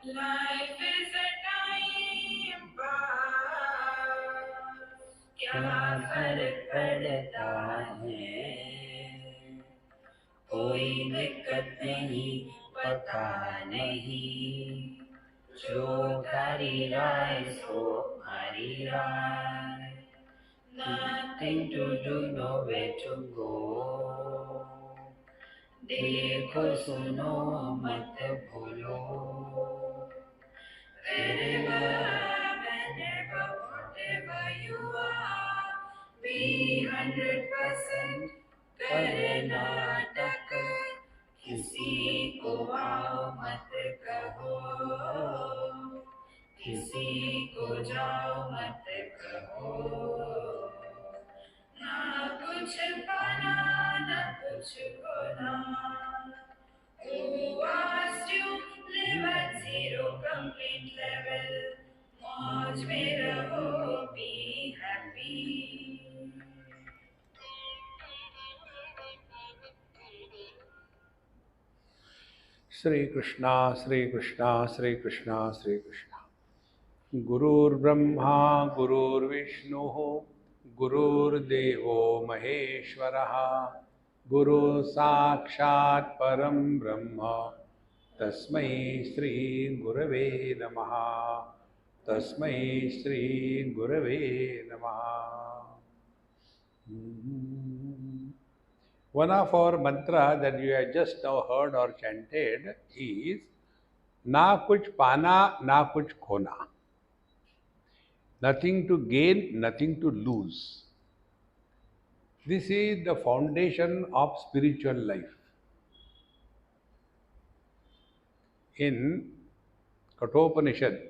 Life is a time pass, क्या फर्क पड़ता है, कोई दिक्कत नहीं, पता नहीं, जो तारी राय सो हमारी राय, nothing to do, nowhere to go, देखो सुनो मत भूलो, wherever, whenever, whatever you are, be 100% Karnataka, किसी को आओ मत कहो, किसी को जाओ मत कहो, ना कुछ पाना ना कुछ खोना, who asked you live at zero complete level, मौज में रहो, be happy. श्री कृष्णा श्री कृष्णा श्री कृष्णा श्री कृष्णा। गुरुर्ब्रह्मा गुरुर्विष्णु गुरुर्देवो महेश्वरः, गुरु साक्षात् परं ब्रह्म तस्मै श्री गुरवे नमः, तस्मै श्री गुरवे नमः। One of our mantra that you have just now heard or chanted is Na kuch pana, na kuch khona. Nothing to gain, nothing to lose. This is the foundation of spiritual life. In Kathopanishad,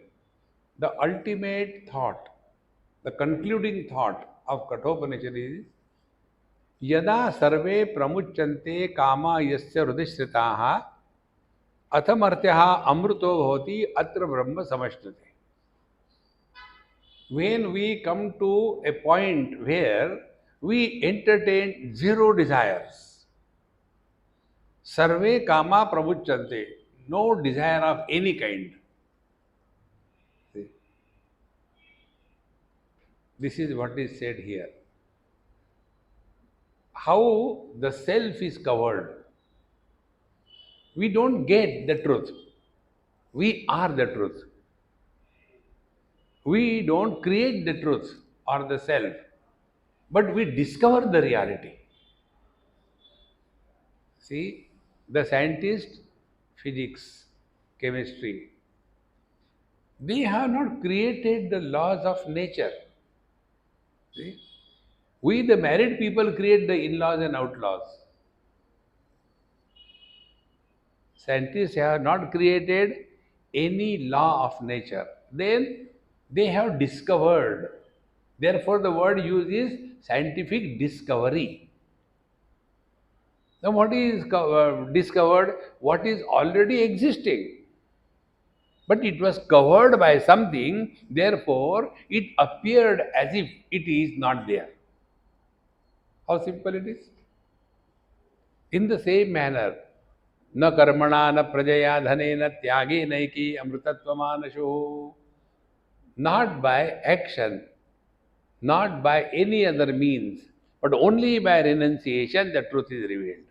the ultimate thought, the concluding thought of Kathopanishad is Yada sarve pramuchyante kama yasya hridishritaha अथमर्त्यः अमृतो भवति अत्र ब्रह्म समश्नुते. When we come to a point where we entertain zero desires, sarve kama pramuchyante, no desire of any kind. See, this is what is said here. How the self is covered. We don't get the truth. We are the truth. We don't create the truth or the self, but we discover the reality. See, the scientists, physics, chemistry, they have not created the laws of nature. See? We, the married people, create the in laws and outlaws. Scientists have not created any law of nature. Then they have discovered. Therefore, the word used is scientific discovery. Now, what is discovered? What is already existing. But it was covered by something, therefore, it appeared as if it is not there. How simple it is? In the same manner, न कर्मणा न प्रजया धनेन त्यागे नैकी अमृतत्वमानशो. Not by action, not by any other means, but only by renunciation the truth is revealed.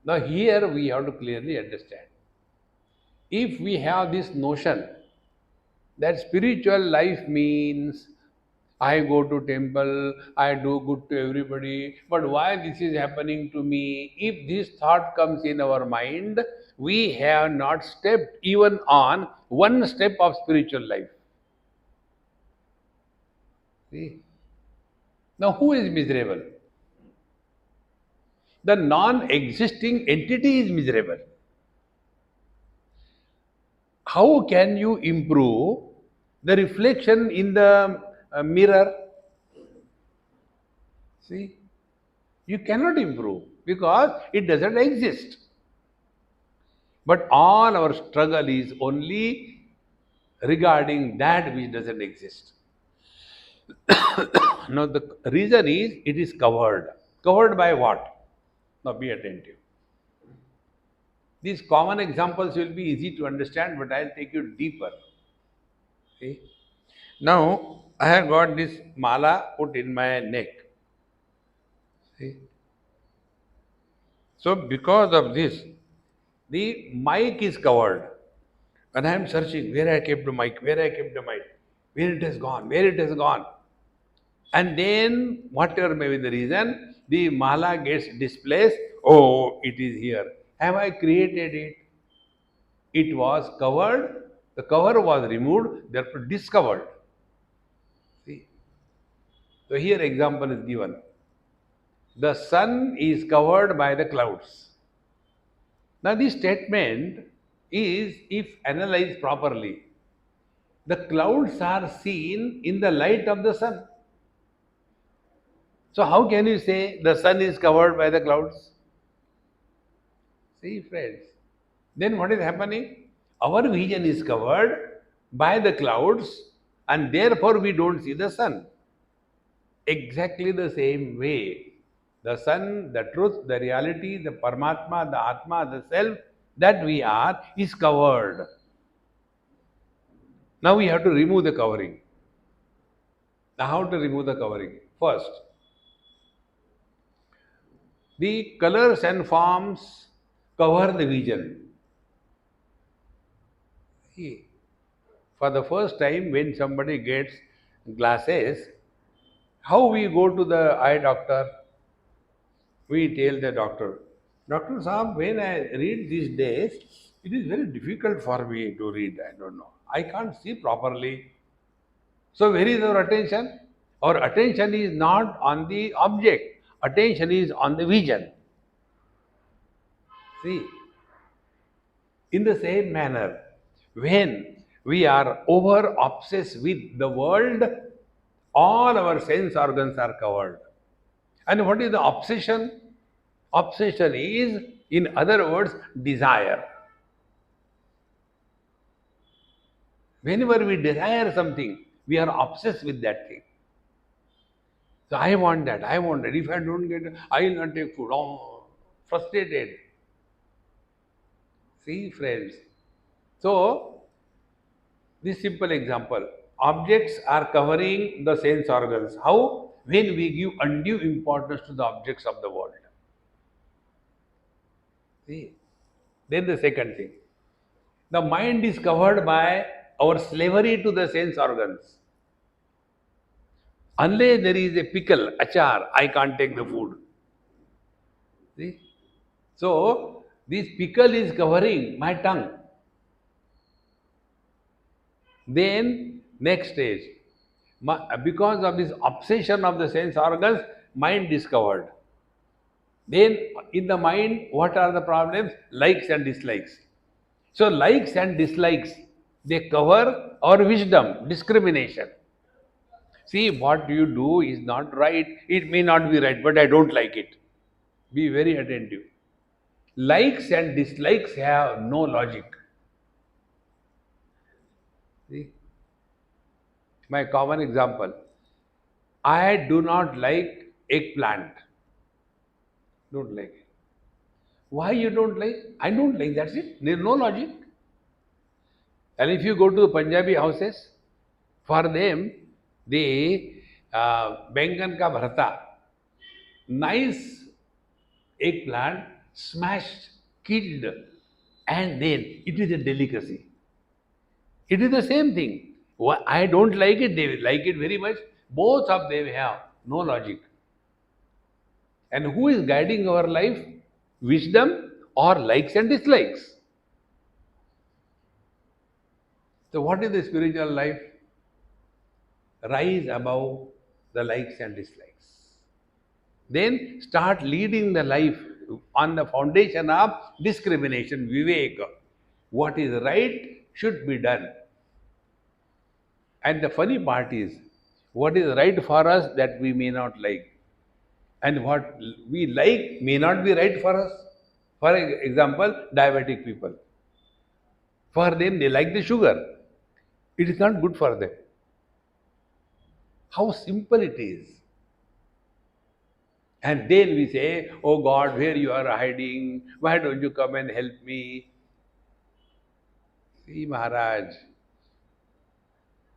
Now here we have to clearly understand. If we have this notion that spiritual life means I go to temple, I do good to everybody, but why this is happening to me? If this thought comes in our mind, we have not stepped even on one step of spiritual life. See? Now who is miserable? The non-existing entity is miserable. How can you improve the reflection in the mirror? See? You cannot improve because it doesn't exist. But all our struggle is only regarding that which doesn't exist. Now, the reason is it is covered. Covered by what? Now, be attentive. These common examples will be easy to understand, but I'll take you deeper. See? Now, I have got this mala put in my neck. See? So, because of this, the mic is covered. And I am searching where I kept the mic, where I kept the mic, where it has gone, where it has gone. And then, whatever may be the reason, the mala gets displaced. Oh, it is here. Have I created it? It was covered, the cover was removed, therefore discovered. See? So here example is given. The sun is covered by the clouds. Now this statement is, if analyzed properly, the clouds are seen in the light of the sun. So how can you say the sun is covered by the clouds? See, friends. Then what is happening? Our vision is covered by the clouds, and therefore we don't see the sun. Exactly the same way, the sun, the truth, the reality, the Paramatma, the Atma, the self that we are is covered. Now we have to remove the covering. Now, how to remove the covering? First, the colors and forms cover the vision. See, for the first time, when somebody gets glasses, how we go to the eye doctor? We tell the doctor, Doctor Saab, when I read these days, it is very difficult for me to read. I don't know. I can't see properly. So, where is our attention? Our attention is not on the object, attention is on the vision. See, in the same manner, when we are over obsessed with the world, all our sense organs are covered. And what is the obsession? Obsession is, in other words, desire. Whenever we desire something, we are obsessed with that thing. So I want that, I want that. If I don't get it, I will not take food. Oh, frustrated. See, friends. So, this simple example. Objects are covering the sense organs. How? When we give undue importance to the objects of the world. See? Then the second thing. The mind is covered by our slavery to the sense organs. Unless there is a pickle, achar, I can't take the food. See? So, this pickle is covering my tongue. Then, next stage, because of this obsession of the sense organs, mind discovered. Then, in the mind, what are the problems? Likes and dislikes. So, likes and dislikes, they cover our wisdom, discrimination. See, what you do is not right. It may not be right, but I don't like it. Be very attentive. Likes and dislikes have no logic. See? My common example. I do not like eggplant. Don't like it. Why you don't like? I don't like. That's it. There is no logic. And if you go to the Punjabi houses, for them, the Bengan ka bharta, nice eggplant, smashed, killed, and then it is a delicacy. It is the same thing. I don't like it, they like it very much. Both of them have no logic. And who is guiding our life? Wisdom or likes and dislikes? So, what is the spiritual life? Rise above the likes and dislikes. Then start leading the life on the foundation of discrimination, viveka. What is right should be done. And the funny part is, what is right for us that we may not like, and what we like may not be right for us. For example, diabetic people. For them, they like the sugar. It is not good for them. How simple it is. And then we say, oh God, where you are hiding? Why don't you come and help me? See, Maharaj.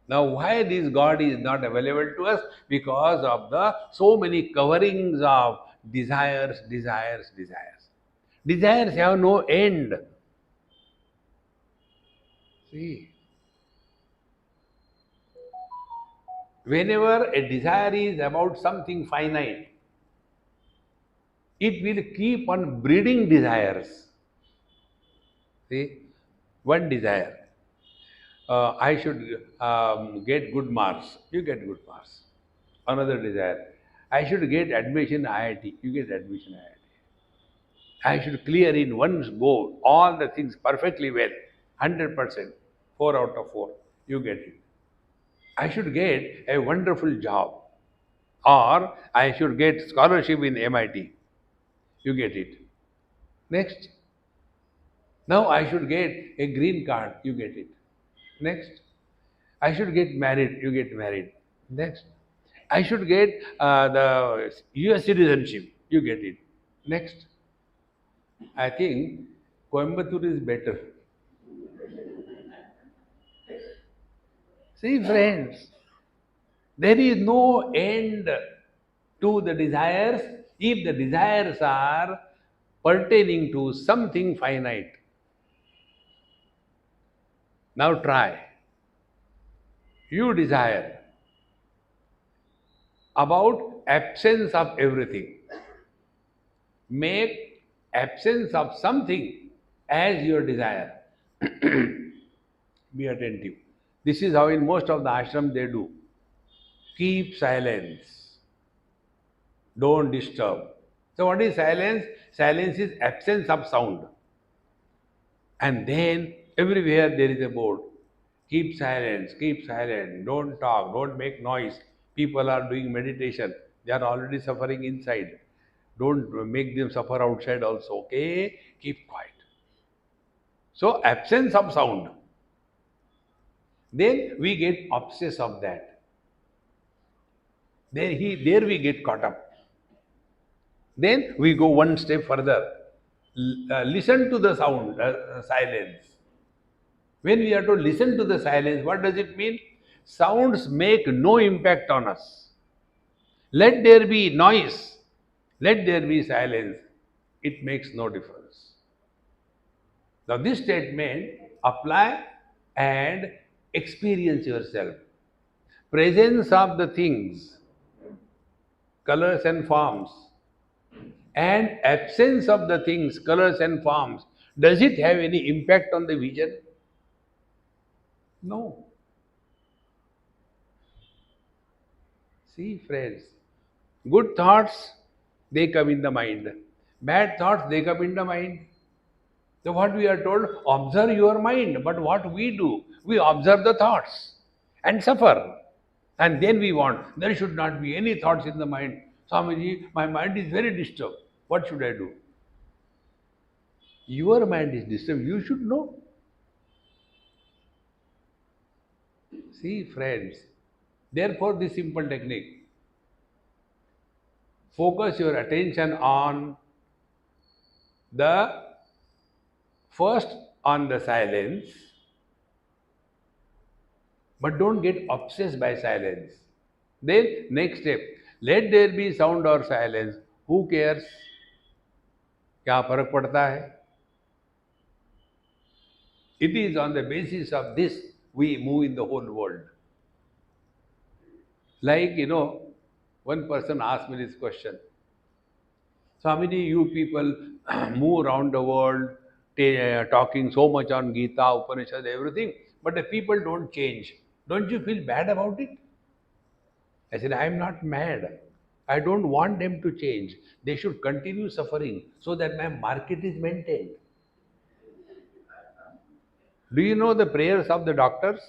Now, why this God is not available to us? Because of the so many coverings of desires, desires, desires. Desires have no end. See, whenever a desire is about something finite, it will keep on breeding desires. See, one desire. I should get good marks. You get good marks. Another desire. I should get admission IIT. You get admission IIT. I should clear in one go all the things perfectly well, 100%, 4 out of 4. You get it. I should get a wonderful job, or I should get scholarship in MIT. You get it. Next, now I should get a green card. You get it. Next, I should get married. You get married. Next, I should get the US citizenship. You get it. Next, I think Coimbatore is better. See, friends, there is no end to the desires if the desires are pertaining to something finite. Now try. You desire about absence of everything. Make absence of something as your desire. Be attentive. This is how in most of the ashrams they do. Keep silence. Don't disturb. So what is silence? Silence is absence of sound. And then everywhere there is a board. Keep silent, don't talk, don't make noise. People are doing meditation, they are already suffering inside. Don't make them suffer outside also, okay? Keep quiet. So, absence of sound. Then we get obsessed of that. There we get caught up. Then we go one step further. Listen to the sound, silence. When we are to listen to the silence, what does it mean? Sounds make no impact on us. Let there be noise, let there be silence. It makes no difference. Now, this statement apply and experience yourself. Presence of the things, colors and forms, and absence of the things, colors and forms. Does it have any impact on the vision? No. See, friends, good thoughts, they come in the mind. Bad thoughts, they come in the mind. So, what we are told, observe your mind. But what we do, we observe the thoughts and suffer. And then we want, there should not be any thoughts in the mind. Swamiji, my mind is very disturbed. What should I do? Your mind is disturbed, you should know. See, friends, therefore, this simple technique, focus your attention on the first on the silence, but don't get obsessed by silence. Then, next step, let there be sound or silence. Who cares? क्या फर्क पड़ता है? It is on the basis of this we move in the whole world. Like, one person asked me this question. Swamiji, you people move around the world talking so much on Gita, Upanishad, everything, but the people don't change. Don't you feel bad about it? I said, I am not mad. I don't want them to change. They should continue suffering so that my market is maintained. Do you know the prayers of the doctors?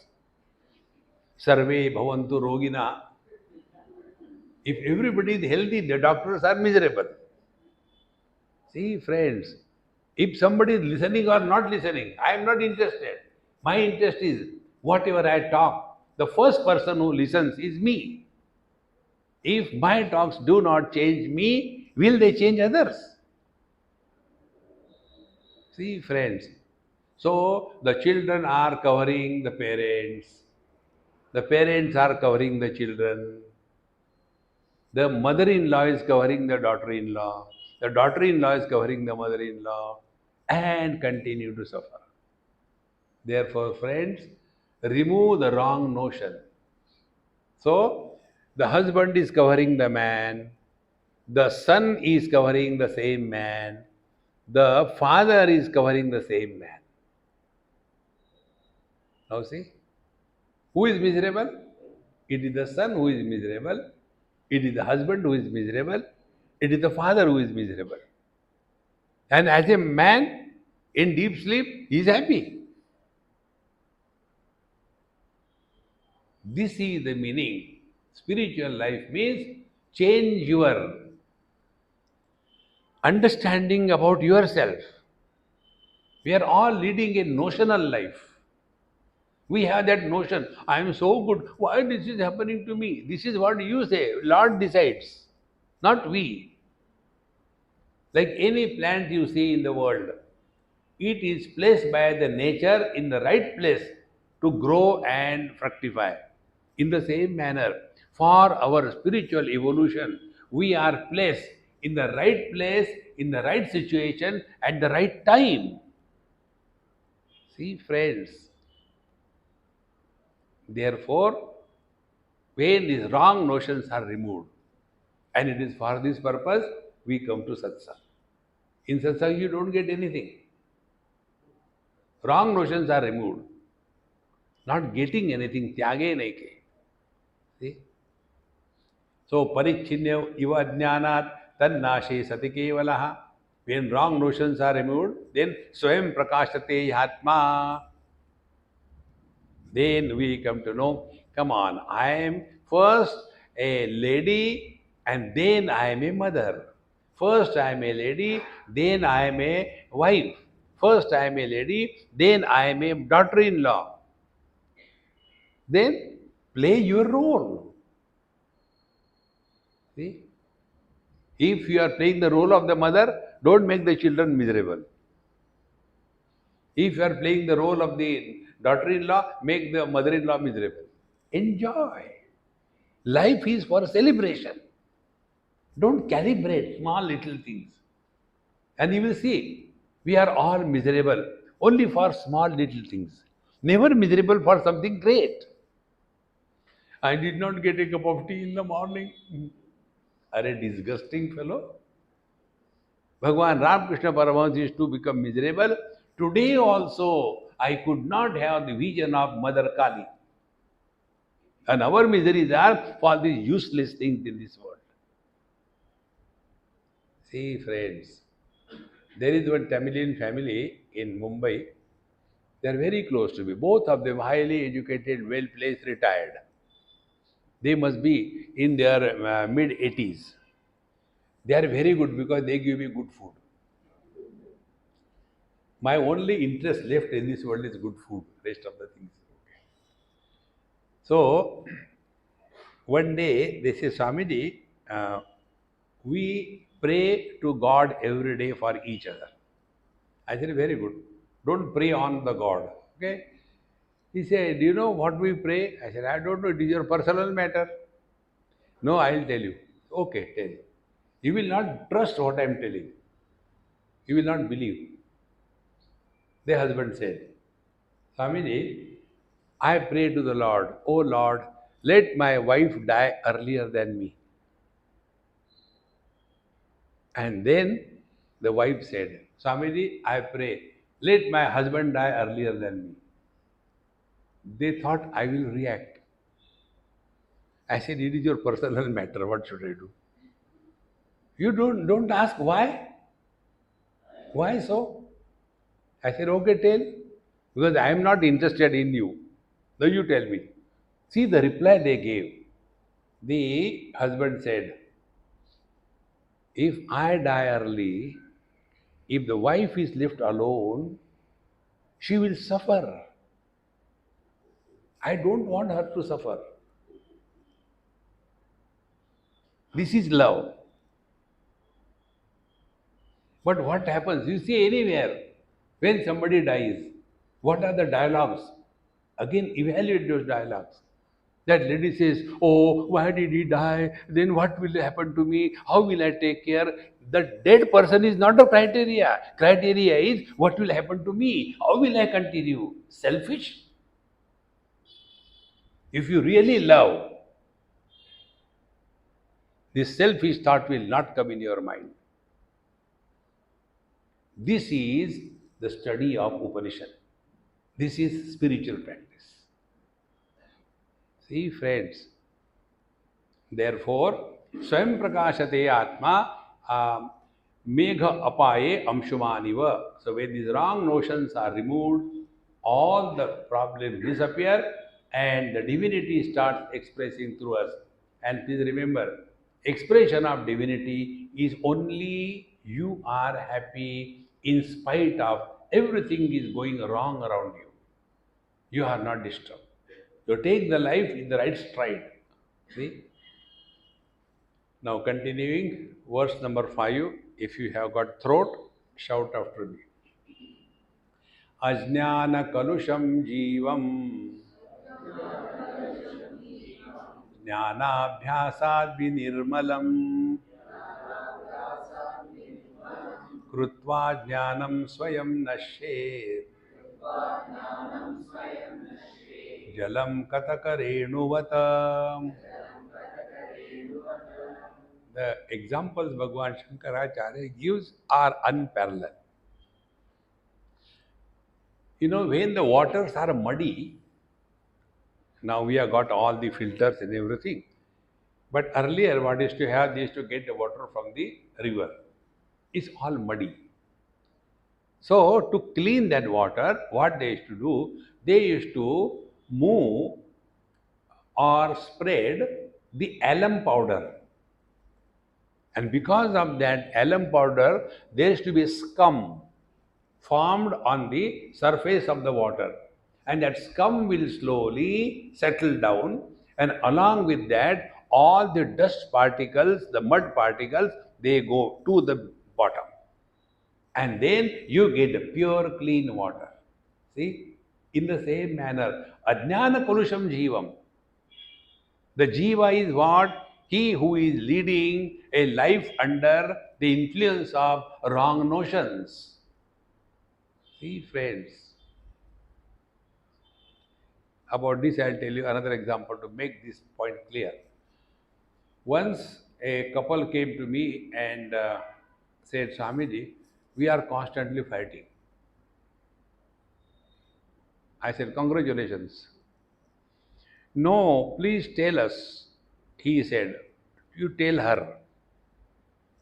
Sarve bhavantu rogina. If everybody is healthy, the doctors are miserable. See, friends, if somebody is listening or not listening, I am not interested. My interest is whatever I talk, the first person who listens is me. If my talks do not change me, will they change others? See, friends. So the children are covering the parents are covering the children, the mother in law is covering the daughter in law is covering the mother in law, and continue to suffer. Therefore, friends, remove the wrong notion. So, the husband is covering the man, the son is covering the same man, the father is covering the same man. Now, see, who is miserable? It is the son who is miserable, it is the husband who is miserable, it is the father who is miserable. And as a man in deep sleep, he is happy. This is the meaning. Spiritual life means change your understanding about yourself. We are all leading a notional life. We have that notion, I am so good. Why this is happening to me? This is what you say. Lord decides, not we. Like any plant you see in the world, it is placed by the nature in the right place to grow and fructify. In the same manner, for our spiritual evolution, we are placed in the right place, in the right situation, at the right time. See, friends, therefore, when these wrong notions are removed, and it is for this purpose we come to satsang. In satsang, you don't get anything. Wrong notions are removed. Not getting anything, tyage naike. See? So, parichinya iva jnanat tannashe sati kevalaha. When wrong notions are removed, then swayam prakashate atma. Then we come to know, come on, I am first a lady and then I am a mother. First I am a lady, then I am a wife. First I am a lady, then I am a daughter in law. Then play your role. See? If you are playing the role of the mother, don't make the children miserable. If you are playing the role of the daughter in law, make the mother in law miserable. Enjoy. Life is for celebration. Don't calibrate small little things. And you will see, we are all miserable only for small little things. Never miserable for something great. I did not get a cup of tea in the morning. Are a disgusting fellow. Bhagwan Ramakrishna Paramahansa used to become miserable. Today also, I could not have the vision of Mother Kali. And our miseries are for these useless things in this world. See, friends, there is one Tamilian family in Mumbai. They are very close to me. Both of them highly educated, well placed, retired. They must be in their mid 80s. They are very good because they give me good food. My only interest left in this world is good food. Rest of the things. Okay. So one day they say, Swamiji, we pray to God every day for each other. I said, very good. Don't pray on the God. Okay. He said, do you know what we pray? I said, I don't know. It is your personal matter. No, I'll tell you. Okay, tell you. You will not trust what I am telling. You will not believe. The husband said, Swamiji, I pray to the Lord, oh Lord, let my wife die earlier than me. And then the wife said, Swamiji, I pray, let my husband die earlier than me. They thought I will react. I said, it is your personal matter. What should I do? You don't ask why. Why so? I said, okay, tell. Because I am not interested in you. Now you tell me. See the reply they gave. The husband said, if I die early, if the wife is left alone, she will suffer. I don't want her to suffer. This is love. But what happens? You see anywhere when somebody dies, what are the dialogues? Again, evaluate those dialogues. That lady says, "Oh, why did he die? Then what will happen to me? How will I take care?" The dead person is not a criteria. Criteria is what will happen to me? How will I continue? Selfish? If you really love, this selfish thought will not come in your mind. This is the study of Upanishad. This is spiritual practice. See, friends, therefore, Swam Prakashate Atma Megha Apaye Amshumaniva. So, when these wrong notions are removed, all the problems disappear and the divinity starts expressing through us. And please remember, expression of divinity is only you are happy in spite of everything is going wrong around you. You are not disturbed. You take the life in the right stride. See? Now, continuing, verse number 5. If you have got throat, shout after me. Ajnana kalusham jivam jnanabhyasad vinirmalam krutva jnanam swayam nashet jalam katakarenuvata. The examples Bhagavan Shankaracharya gives are unparalleled. You know, when the waters are muddy, now we have got all the filters and everything. But earlier, what used to have, they used to get the water from the river. It's all muddy. So, to clean that water, what they used to do, they used to move or spread the alum powder. And because of that alum powder, there used to be scum formed on the surface of the water. And that scum will slowly settle down, and along with that, all the dust particles, the mud particles, they go to the bottom. And then you get pure, clean water. See? In the same manner, Ajnana Kalusham Jivam. The Jiva is what? He who is leading a life under the influence of wrong notions. See, friends, about this I'll tell you another example to make this point clear. Once a couple came to me and said, Swamiji, we are constantly fighting. I said, congratulations. No, please tell us. He said, you tell her.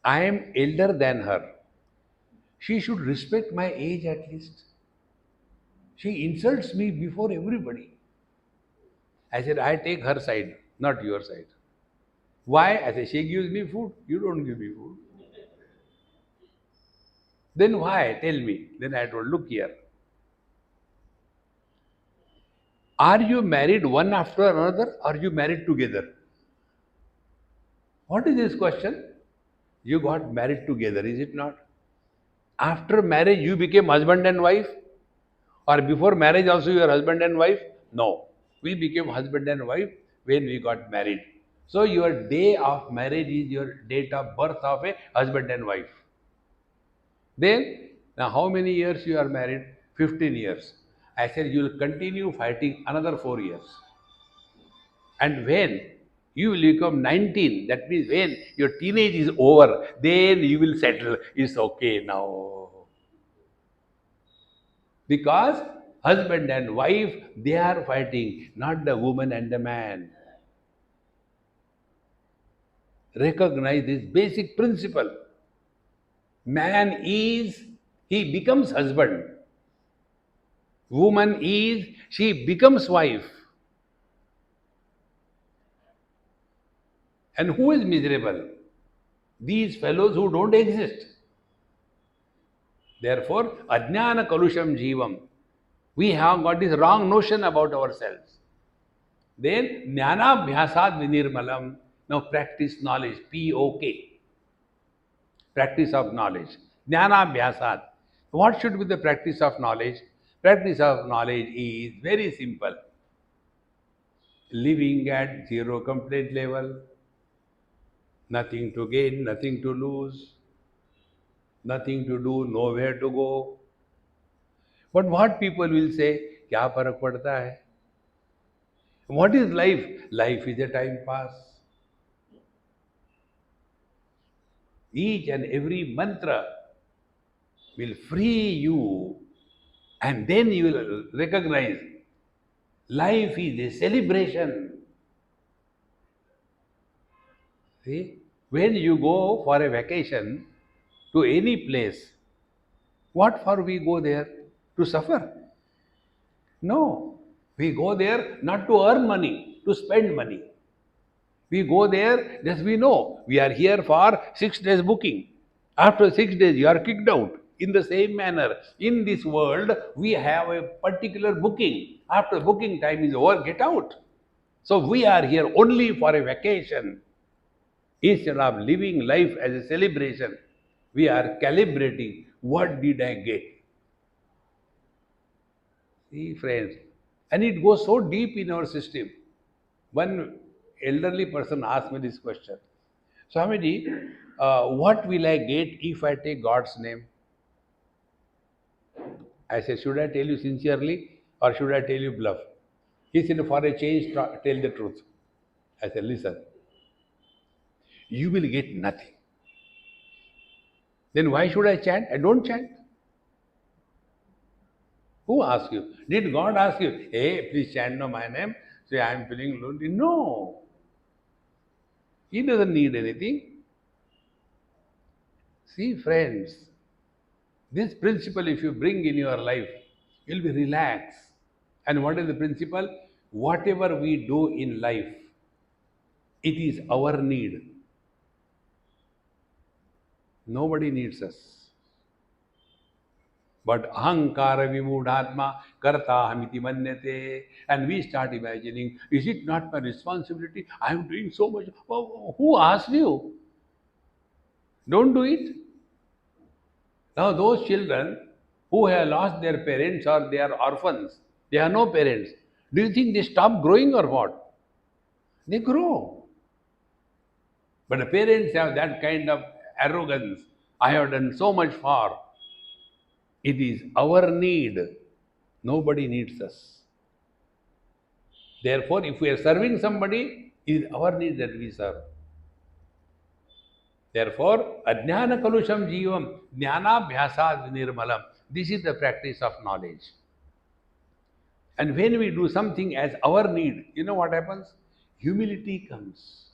I am elder than her. She should respect my age at least. She insults me before everybody. I said, I take her side, not your side. Why? I said, she gives me food. You don't give me food. Then why? Tell me. Then I told, look here. Are you married one after another or are you married together? What is this question? You got married together, is it not? After marriage, you became husband and wife? Or before marriage, also you are husband and wife? No. We became husband and wife when we got married. So, your day of marriage is your date of birth of a husband and wife. Then, now how many years you are married? 15 years. I said you will continue fighting another 4 years. And when you will become 19, that means when your teenage is over, then you will settle. It's okay now. Because husband and wife, they are fighting, not the woman and the man. Recognize this basic principle. Man is, he becomes husband. Woman is, she becomes wife. And who is miserable? These fellows who don't exist. Therefore, ajnana kalusham jivam. We have got this wrong notion about ourselves. Then, jnana bhyasad vinirmalam. Now, practice knowledge. POK. Practice of knowledge. Jnanabhyasat. What should be the practice of knowledge? Practice of knowledge is very simple. Living at zero complaint level, nothing to gain, nothing to lose, nothing to do, nowhere to go. But what people will say, क्या फर्क पड़ता है? What is life? Life is a time pass. Each and every mantra will free you, and then you will recognize life is a celebration. See, when you go for a vacation to any place, what for we go there? To suffer? No. We go there not to earn money, to spend money. We go there, just we know we are here for 6 days booking. After 6 days, you are kicked out. In the same manner, in this world, we have a particular booking. After booking time is over, get out. So we are here only for a vacation. Instead of living life as a celebration, we are calibrating what did I get. See, friends, and it goes so deep in our system. One elderly person asked me this question, Swamiji, what will I get if I take God's name? I said, should I tell you sincerely or should I tell you bluff? He said, for a change, tell the truth. I said, listen, you will get nothing. Then why should I chant? I don't chant. Who asked you? Did God ask you, hey, please chant no my name? Say, I am feeling lonely. No. He doesn't need anything. See, friends, this principle, if you bring in your life, you'll be relaxed. And what is the principle? Whatever we do in life, it is our need. Nobody needs us. But ahankara vimudhatma karta hamiti manyate. And we start imagining, is it not my responsibility? I am doing so much. Oh, who asked you? Don't do it. Now, those children who have lost their parents or they are orphans, they have no parents. Do you think they stop growing or what? They grow. But the parents have that kind of arrogance. I have done so much for. It is our need. Nobody needs us. Therefore, if we are serving somebody, it is our need that we serve. Therefore, ajnana kalusham jivam jnana bhyasad nirmalam. This is the practice of knowledge. And when we do something as our need, you know what happens? Humility comes.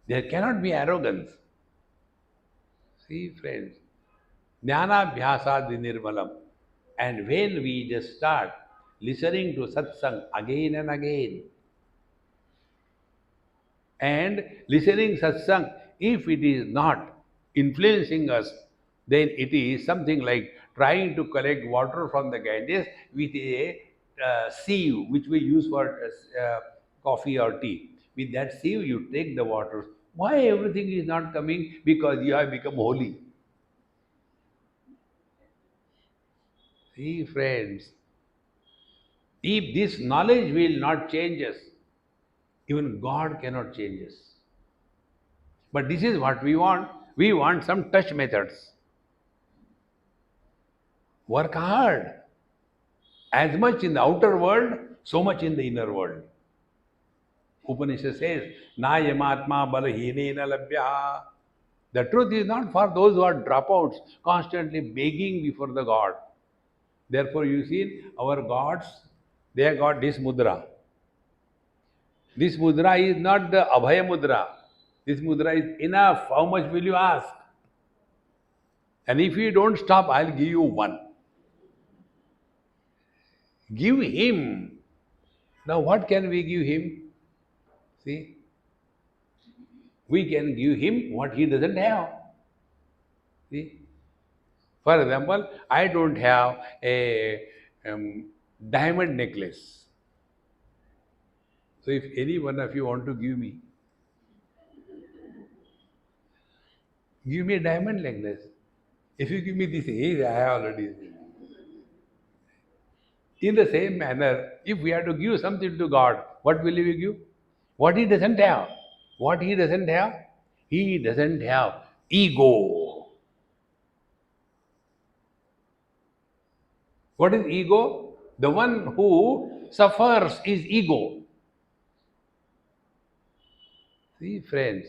There cannot be arrogance. See, friends, jnana bhyasad nirmalam. And when we just start listening to satsang again and again, and listening satsang, if it is not influencing us, then it is something like trying to collect water from the Ganges with a sieve which we use for coffee or tea. With that sieve, you take the water. Why everything is not coming? Because you have become holy. See, friends, if this knowledge will not change us, even God cannot change us. But this is what we want. We want some touch methods. Work hard. As much in the outer world, so much in the inner world. Upanishad says, Nayamatma balahinena labhya. The truth is not for those who are dropouts, constantly begging before the God. Therefore, you see, our gods, they have got this mudra. This mudra is not the Abhaya mudra. This mudra is enough. How much will you ask? And if you don't stop, I'll give you one. Give him. Now, what can we give him? See, we can give him what he doesn't have. See, for example, I don't have a diamond necklace. So, if any one of you want to give me, Give me a diamond necklace. If you give me this age, I have already. In the same manner, if we have to give something to God, what will we give? What He doesn't have. What He doesn't have? He doesn't have ego. What is ego? The one who suffers is ego. See, friends,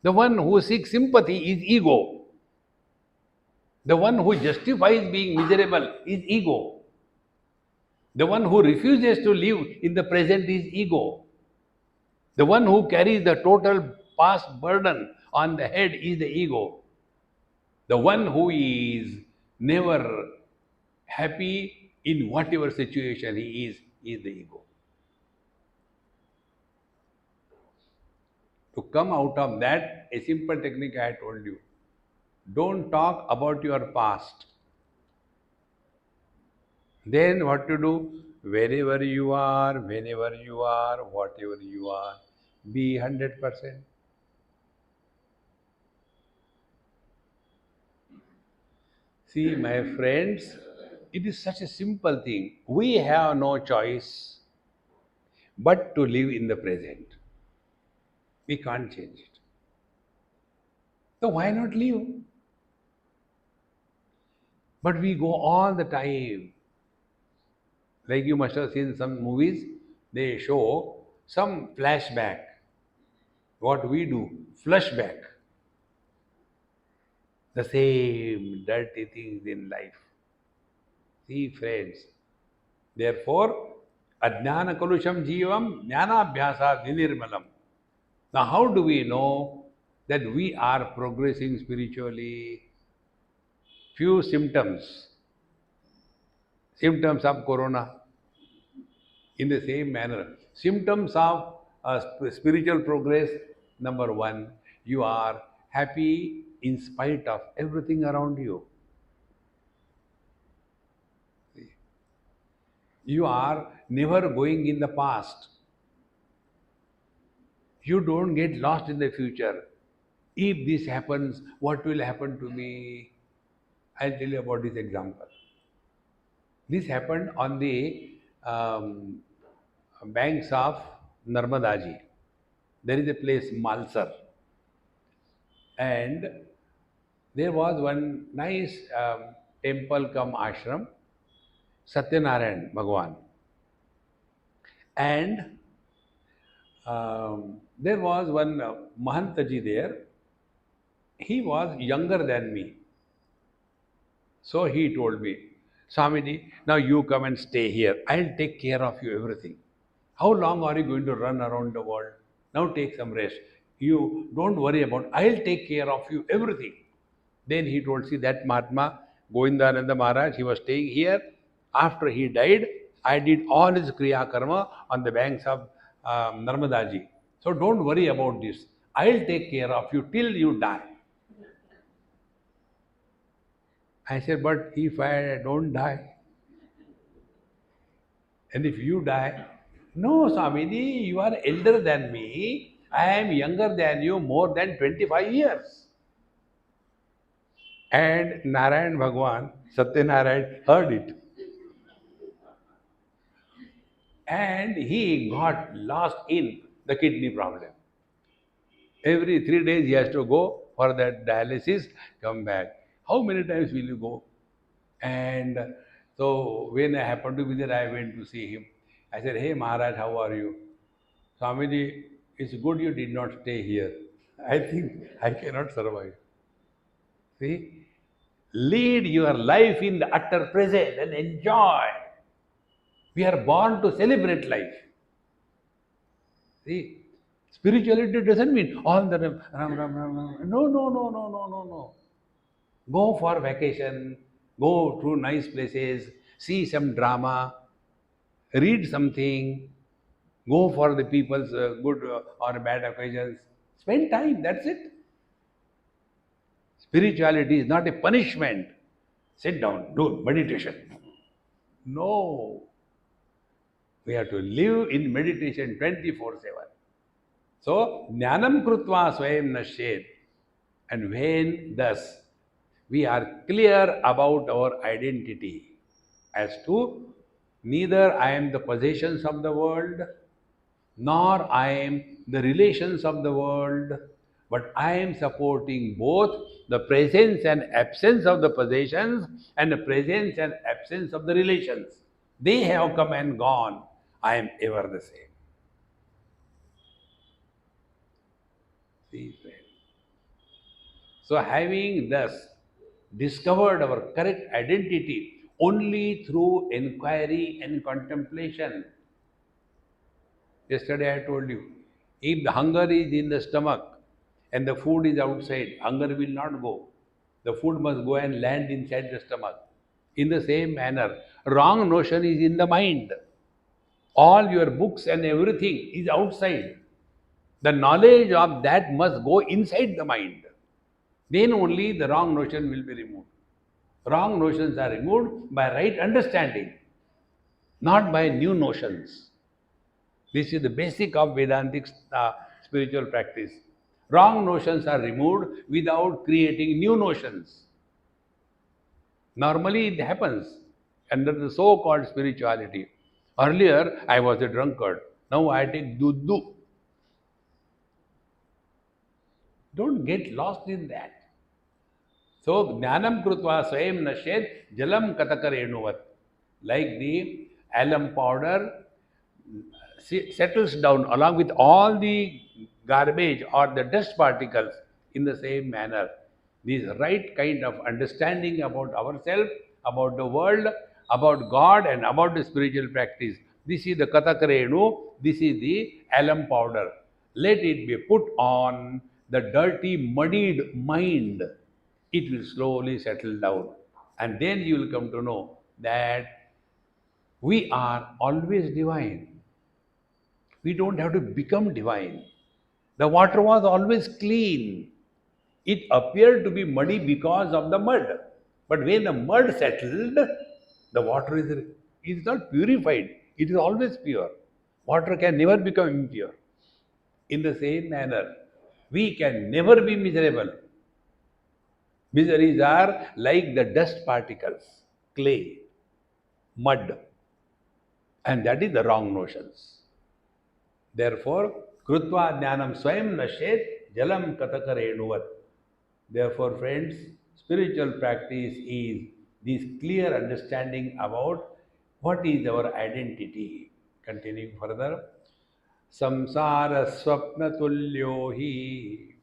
the one who seeks sympathy is ego. The one who justifies being miserable is ego. The one who refuses to live in the present is ego. The one who carries the total past burden on the head is the ego. The one who is never happy in whatever situation he is the ego. To come out of that, a simple technique I told you. Don't talk about your past. Then what to do? Whenever you are, whatever you are, be 100%. See, my friends, it is such a simple thing. We have no choice but to live in the present. We can't change it. So why not live? But we go all the time. Like you must have seen some movies, they show some flashback. What we do, flashback. The same dirty things in life. See, friends. Therefore, ajnana kalusham jivam jnanabhyasa vinirmalam. Now, how do we know that we are progressing spiritually? Few symptoms. Symptoms of corona. In the same manner, symptoms of spiritual progress. Number one, you are happy in spite of everything around you. You are never going in the past. You don't get lost in the future. If this happens, what will happen to me? I'll tell you about this example. This happened on the um, banks of Narmadaji. There is a place, Malsar, and there was one nice temple come ashram, Satyanarayan Bhagwan. And there was one Mahantaji there. He was younger than me. So he told me, Swamiji, now you come and stay here. I'll take care of you everything. How long are you going to run around the world? Now take some rest. You don't worry about, I'll take care of you everything. Then he told, see that Mahatma, Govindananda Maharaj, he was staying here. After he died, I did all his Kriya Karma on the banks of Narmadaji. So don't worry about this. I'll take care of you till you die. I said, but if I don't die, and if you die, no, Swamiji, you are elder than me. I am younger than you more than 25 years. And Narayan Bhagwan, Satyanarayan, heard it. And he got lost in the kidney problem. Every 3 days he has to go for that dialysis, come back. How many times will you go? And so when I happened to be there, I went to see him. I said, hey Maharaj, how are you? Swamiji, it's good you did not stay here. I think I cannot survive. See? Lead your life in the utter present and enjoy. We are born to celebrate life. See? Spirituality doesn't mean all the ram. No, no, no, no, no, no, no. Go for vacation, go to nice places, see some drama, read something, go for the people's good or bad occasions. Spend time, that's it. Spirituality is not a punishment. Sit down, do meditation. No. We have to live in meditation 24/7. So, jnanam krutva swayam nashed. And when thus we are clear about our identity as to neither I am the possessions of the world, nor I am the relations of the world, but I am supporting both the presence and absence of the possessions and the presence and absence of the relations. They have come and gone. I am ever the same. See, friend. So, having thus discovered our correct identity only through inquiry and contemplation. Yesterday I told you, if the hunger is in the stomach and the food is outside, hunger will not go. The food must go and land inside the stomach. In the same manner, wrong notion is in the mind. All your books and everything is outside. The knowledge of that must go inside the mind. Then only the wrong notion will be removed. Wrong notions are removed by right understanding, not by new notions. This is the basic of Vedantic spiritual practice. Wrong notions are removed without creating new notions. Normally, it happens under the so called spirituality. Earlier, I was a drunkard. Now I take dudu. Don't get lost in that. So, jnanam krutva swayam nashet jalam katakarenuvat. Like the alum powder settles down along with all the garbage or the dust particles in the same manner. This right kind of understanding about ourselves, about the world, about God, and about the spiritual practice. This is the Katakarenu, this is the alum powder. Let it be put on the dirty, muddied mind. It will slowly settle down. And then you will come to know that we are always divine. We don't have to become divine. The water was always clean. It appeared to be muddy because of the mud. But when the mud settled, the water is not purified. It is always pure. Water can never become impure. In the same manner, we can never be miserable. Miseries are like the dust particles, clay, mud, and that is the wrong notions. Therefore, krutva jnanam swayam nashet jalam katakarenuvat. Therefore, friends, spiritual practice is this clear understanding about what is our identity. Continuing further, samsara swapna tulyo hi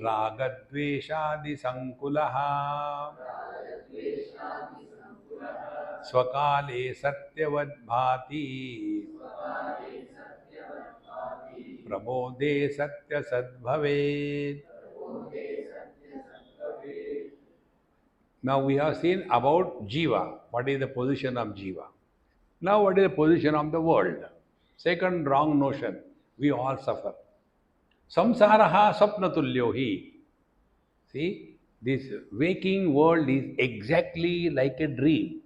ragadveshadi sankulaha स्वकाले सत्यवद्भाति प्रबोधे सत्य सद्भवेत्. Now we have seen about Jiva. What is the position of Jiva? Now what is the position of the world? Second wrong notion. We all suffer. Samsaraha sapnatulyo hi. See, this waking world is exactly like a dream.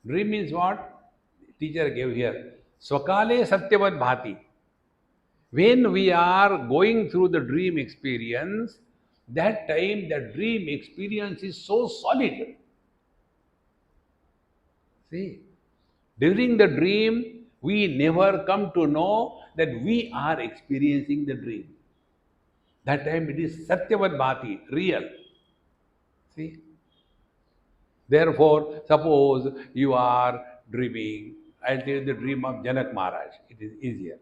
Dream is what? Teacher gave here. Swakale satyavad bhati. When we are going through the dream experience, that time the dream experience is so solid. See, during the dream, we never come to know that we are experiencing the dream. That time it is Satyavad Bhati, real. See? Therefore, suppose you are dreaming. I'll tell you the dream of Janak Maharaj. It is easier.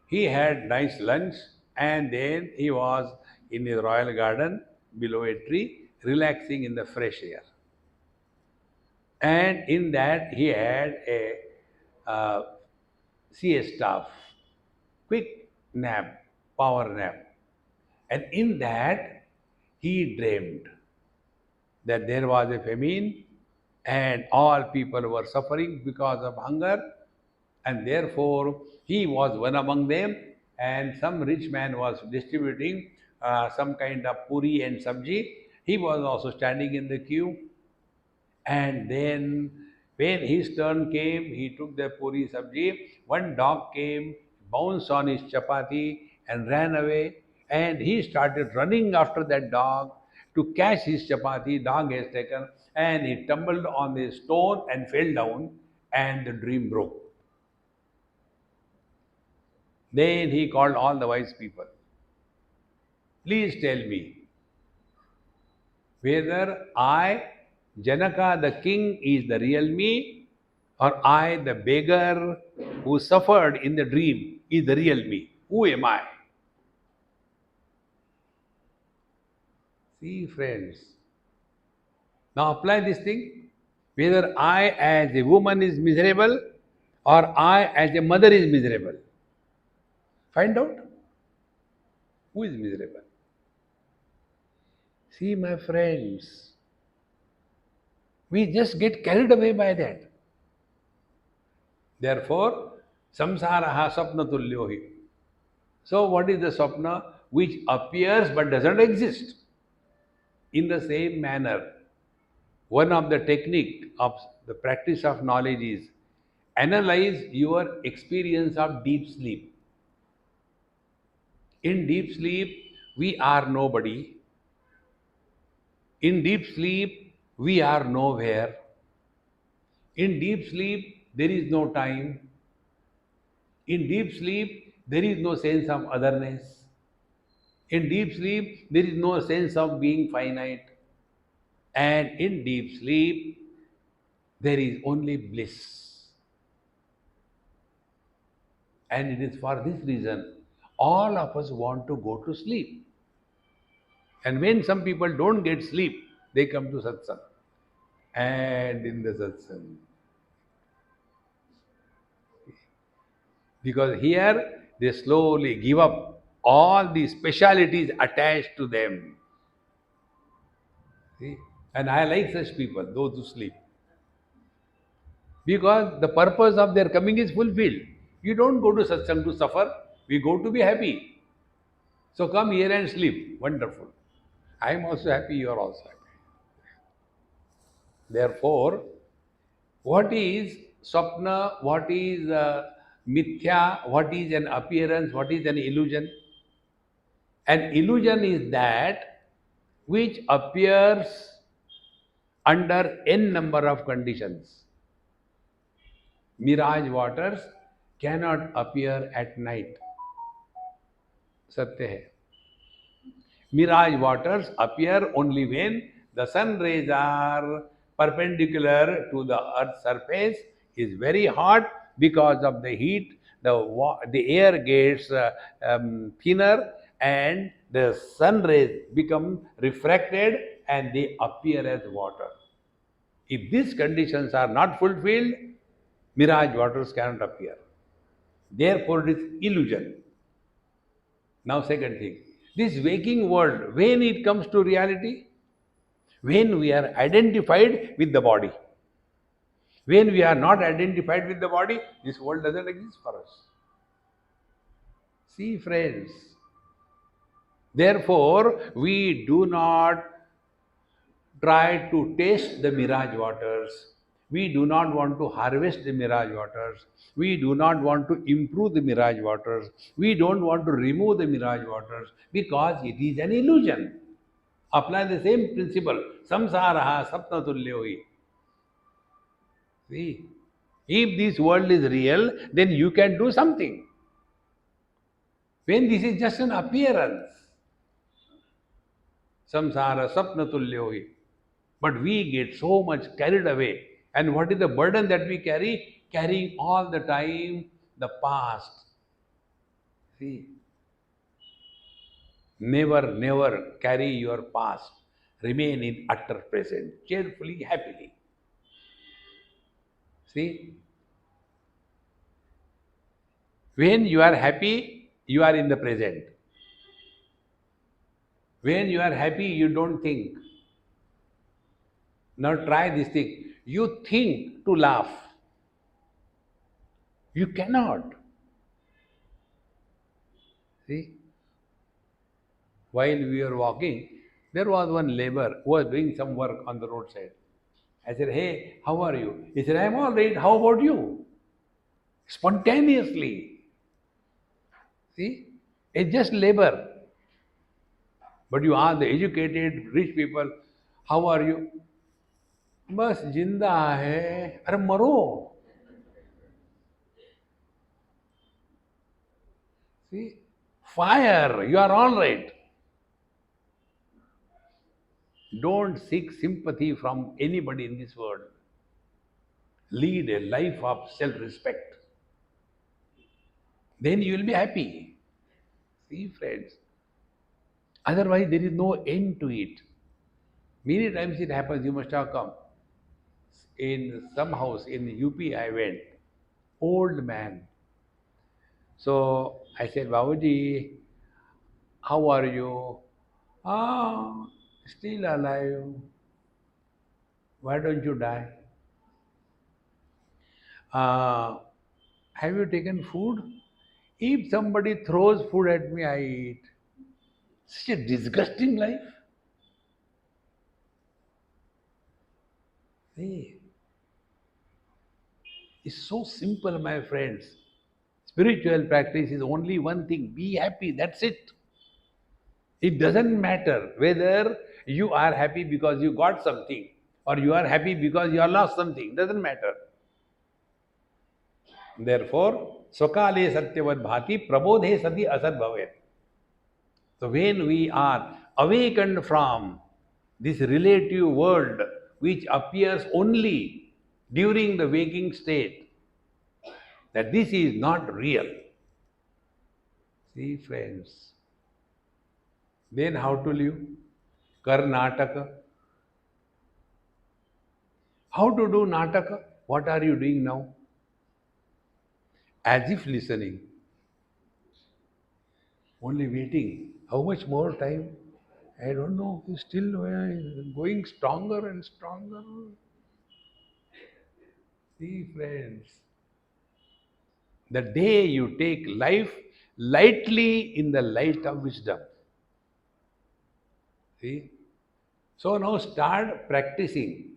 He had nice lunch and then he was in his royal garden below a tree, relaxing in the fresh air. And in that he had a uh, siesta, quick nap, power nap. And in that he dreamed that there was a famine and all people were suffering because of hunger, and therefore he was one among them, and some rich man was distributing some kind of puri and sabji. He was also standing in the queue, and then When his turn came, he took the puri sabji. One dog came, bounced on his chapati, and ran away. And he started running after that dog to catch his chapati. Dog has taken, and he tumbled on the stone and fell down, and the dream broke. Then he called all the wise people. Please tell me whether I, Janaka the king, is the real me, or I, the beggar who suffered in the dream, is the real me. Who am I? See, friends. Now apply this thing. Whether I, as a woman, is miserable, or I, as a mother, is miserable. Find out who is miserable. See, my friends, we just get carried away by that. Therefore, samsaraha sapna tulyohi. So, what is the sapna? Which appears but doesn't exist. In the same manner, one of the technique of the practice of knowledge is analyze your experience of deep sleep. In deep sleep, we are nobody. In deep sleep, we are nowhere. In deep sleep, there is no time. In deep sleep, there is no sense of otherness. In deep sleep, there is no sense of being finite. And in deep sleep, there is only bliss. And it is for this reason all of us want to go to sleep. And when some people don't get sleep, they come to satsang. And in the satsang, because here they slowly give up all the specialities attached to them. See? And I like such people, those who sleep. Because the purpose of their coming is fulfilled. You don't go to satsang to suffer, we go to be happy. So come here and sleep. Wonderful. I am also happy, you are also happy. Therefore, what is swapna, what is mithya, what is an appearance, what is an illusion? An illusion is that which appears under n number of conditions. Mirage waters cannot appear at night. सत्य है. Mirage waters appear only when the sun rays are perpendicular to the earth's surface, is very hot because of the heat, the air gets thinner and the sun rays become refracted and they appear as water. If these conditions are not fulfilled, mirage waters cannot appear. Therefore, it is illusion. Now, second thing, this waking world, when it comes to reality, when we are identified with the body. When we are not identified with the body, this world doesn't exist for us. See, friends, therefore, we do not try to taste the mirage waters. We do not want to harvest the mirage waters. We do not want to improve the mirage waters. We don't want to remove the mirage waters because it is an illusion. Apply the same principle. Samsaraha sapna tulyohi. See, if this world is real, then you can do something. When this is just an appearance, samsara sapna tulyohi. But we get so much carried away. And what is the burden that we carry? Carrying all the time the past. See, never, never carry your past. Remain in utter present, cheerfully, happily. See, when you are happy, you are in the present. When you are happy, you don't think. Now try this thing. You think to laugh. You cannot. See? While we were walking, there was one laborer who was doing some work on the roadside. I said, hey, how are you? He said, I'm all right. How about you? Spontaneously. See? It's just labor. But you ask the educated, rich people, how are you? बस जिंदा है अरे मरो. See? Fire. You are all right. Don't seek sympathy from anybody in this world. Lead a life of self respect. Then you will be happy. See, friends. Otherwise, there is no end to it. Many times it happens, you must have come. In some house in UP, I went. Old man. So I said, Babuji, how are you? Ah, still alive. Why don't you die? Uh, have you taken food? If somebody throws food at me, I eat. Such a disgusting life. Hey, it's so simple, my friends. Spiritual practice is only one thing be happy, that's it. It doesn't matter whether you are happy because you got something or you are happy because you are lost something, doesn't matter. Therefore, Swakale Satyavad Bhati Prabodhe Sati Asad Bhavet. So when we are awakened from this relative world which appears only during the waking state, that this is not real. See, friends, then how to live? Karnataka. How to do Nataka? What are you doing now? As if listening, only waiting. How much more time? I don't know. He's still going stronger and stronger. See, friends, the day you take life lightly in the light of wisdom. See? So now start practicing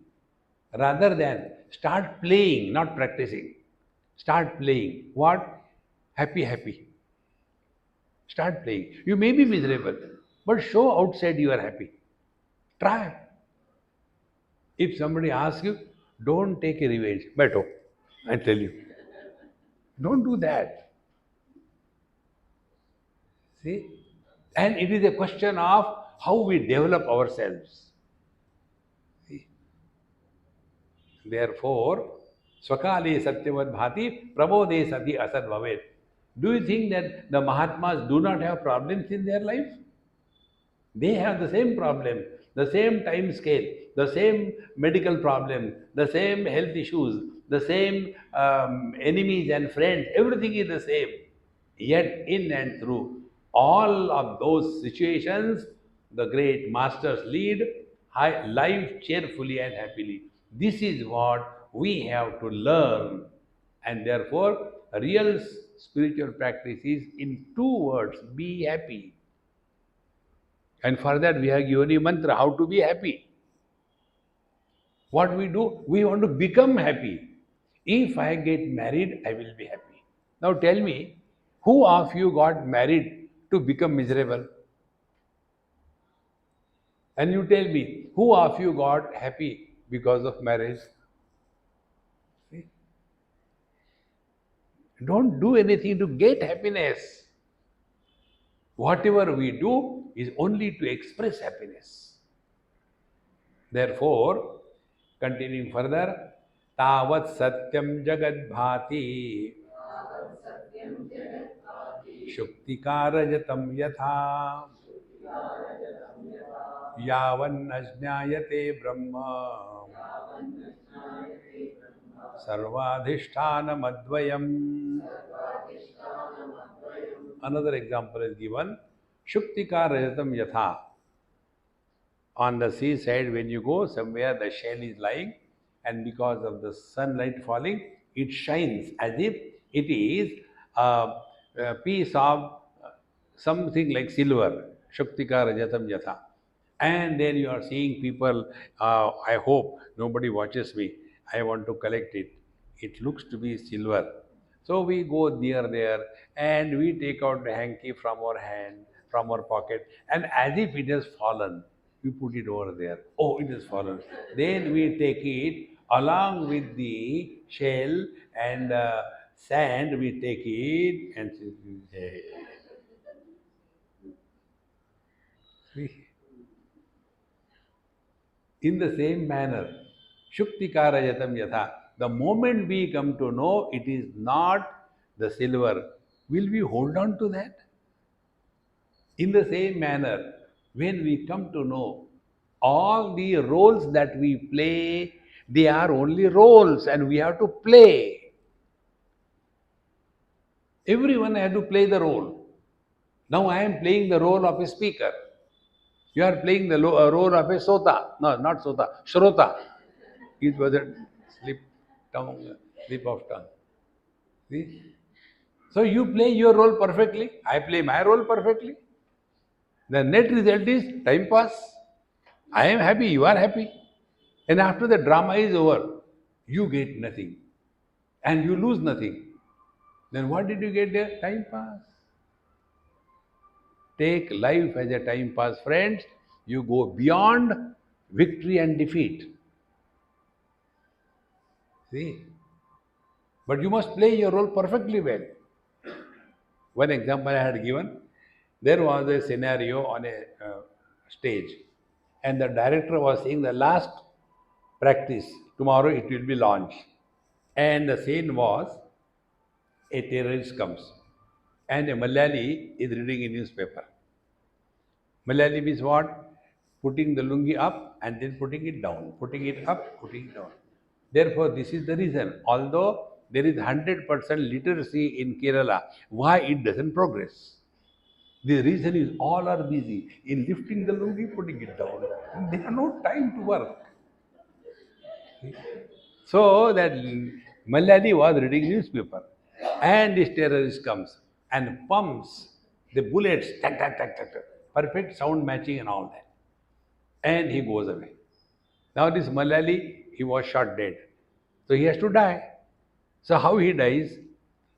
rather than start playing, not practicing. Start playing. What? Happy, happy. Start playing. You may be miserable, but show outside you are happy. Try. If somebody asks you, don't take a revenge. Beto, I tell you. Don't do that. See? And it is a question of how we develop ourselves. See? Therefore, Swakale Satyavad Bhati Prabodhe Sati Asad Bhavet. Do you think that the Mahatmas do not have problems in their life? They have the same problem, the same time scale, the same medical problem, the same health issues, the same enemies and friends, everything is the same. Yet, in and through all of those situations, the great masters lead life cheerfully and happily. This is what we have to learn, and therefore, real spiritual practice is in two words be happy. And for that, we have given a mantra how to be happy. What we do, we want to become happy. If I get married, I will be happy. Now tell me, who of you got married to become miserable? And you tell me, who of you got happy because of marriage? See? Don't do anything to get happiness. Whatever we do is only to express happiness. Therefore, continuing further, तावत् सत्यम जगद भाति शुक्तिकारजतम यथा यावन्न ज्ञायते ब्रह्म सर्वाधिष्ठानमद्वयम्. Another example is given. Shuktikarajatam yatha. On the seaside, when you go somewhere, the shell is lying, and because of the sunlight falling, it shines as if it is a piece of something like silver. Shuktika rajatam yatha. And then you are seeing people, I hope nobody watches me. I want to collect it. It looks to be silver. So we go near there and we take out the hanky from our hand, from our pocket, and as if it has fallen, we put it over there. Oh, it has fallen. Then we take it along with the shell and sand, we take it and see. In the same manner, Shuktikara Yatam Yatha, the moment we come to know it is not the silver, will we hold on to that? In the same manner, when we come to know all the roles that we play, they are only roles and we have to play. Everyone has to play the role. Now I am playing the role of a speaker. You are playing the role of a sota. No, not sota, shrota. It was a slip tongue, slip of tongue. See? So you play your role perfectly, I play my role perfectly. The net result is time pass. I am happy, you are happy. And after the drama is over, you get nothing and you lose nothing. Then what did you get there? Time pass. Take life as a time pass, friends. You go beyond victory and defeat. See? But you must play your role perfectly well. One example I had given, there was a scenario on a stage, and the director was saying the last practice, tomorrow it will be launched. And the scene was a terrorist comes, and a Malayali is reading a newspaper. Malayali means what? Putting the lungi up and then putting it down, putting it up, putting it down. Therefore, this is the reason. Although there is 100% literacy in Kerala, why it doesn't progress? The reason is all are busy in lifting the lungi, putting it down. They have no time to work. So that Malayali was reading newspaper, and this terrorist comes and pumps the bullets, tack, tack, tack, tack, tack, perfect sound matching and all that, and he goes away. Now this Malayali, he was shot dead, so he has to die. So how he dies?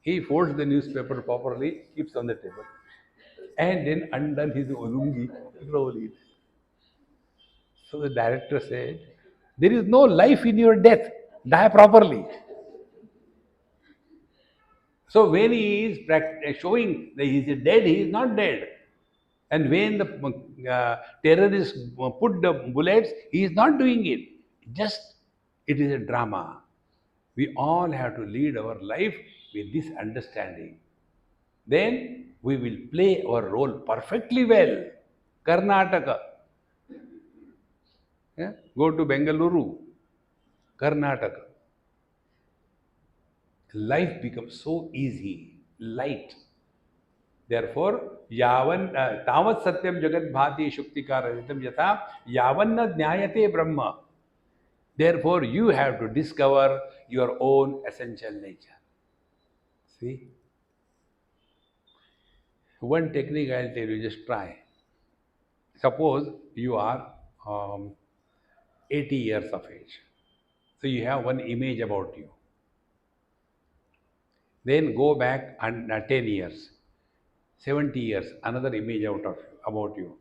He folds the newspaper properly, keeps on the table, and then undone his lungi, roll it. So the director said, "There is no life in your death. Die properly." So when he is showing that he is dead, he is not dead. And when the terrorists put the bullets, he is not doing it. Just it is a drama. We all have to lead our life with this understanding. Then we will play our role perfectly well. Karnataka. Yeah? Go to Bengaluru, Karnataka. Life becomes so easy, light. Therefore, tavat satyam jagat bhati shuktikarajitam yatha yavanna jnayate brahma. Therefore, you have to discover your own essential nature. See, one technique I'll tell you, just try. Suppose you are 80 years of age. So you have one image about you. Then go back and 10 years, 70 years, another image about you.